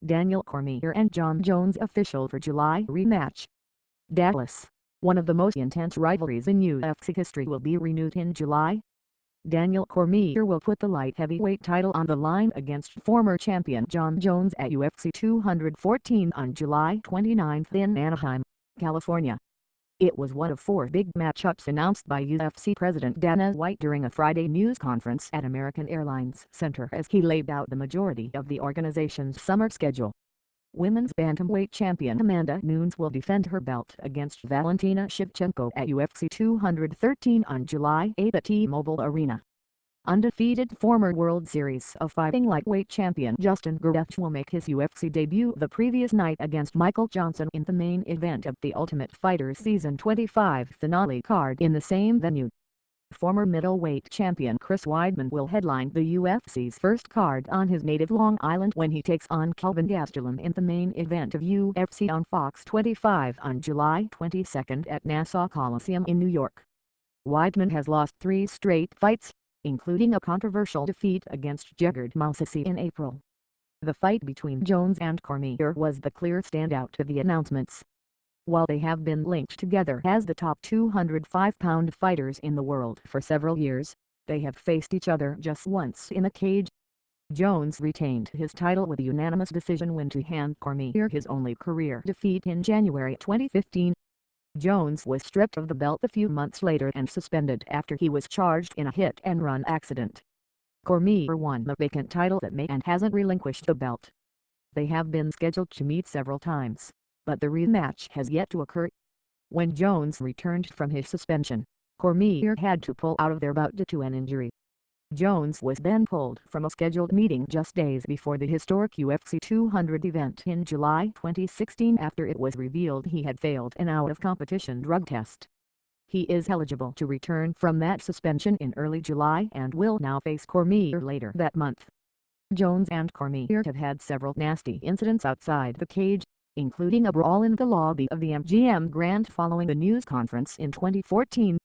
Daniel Cormier and Jon Jones official for July rematch. Dallas, one of the most intense rivalries in UFC history, will be renewed in July. Daniel Cormier will put the light heavyweight title on the line against former champion Jon Jones at UFC 214 on July 29 in Anaheim, California. It was one of 4 big matchups announced by UFC President Dana White during a Friday news conference at American Airlines Center as he laid out the majority of the organization's summer schedule. Women's bantamweight champion Amanda Nunes will defend her belt against Valentina Shevchenko at UFC 213 on July 8 at T-Mobile Arena. Undefeated former World Series of Fighting lightweight champion Justin Gaethje will make his UFC debut the previous night against Michael Johnson in the main event of the Ultimate Fighter Season 25 finale card in the same venue. Former middleweight champion Chris Weidman will headline the UFC's first card on his native Long Island when he takes on Kelvin Gastelum in the main event of UFC on Fox 25 on July 22 at Nassau Coliseum in New York. Weidman has lost 3 straight fights, including a controversial defeat against Gegard Mousasi in April. The fight between Jones and Cormier was the clear standout to the announcements. While they have been linked together as the top 205-pound fighters in the world for several years, they have faced each other just once in a cage. Jones retained his title with a unanimous decision win to hand Cormier his only career defeat in January 2015. Jones was stripped of the belt a few months later and suspended after he was charged in a hit-and-run accident. Cormier won the vacant title that May and hasn't relinquished the belt. They have been scheduled to meet several times, but the rematch has yet to occur. When Jones returned from his suspension, Cormier had to pull out of their bout due to an injury. Jones was then pulled from a scheduled meeting just days before the historic UFC 200 event in July 2016 after it was revealed he had failed an out-of-competition drug test. He is eligible to return from that suspension in early July and will now face Cormier later that month. Jones and Cormier have had several nasty incidents outside the cage, including a brawl in the lobby of the MGM Grand following the news conference in 2014.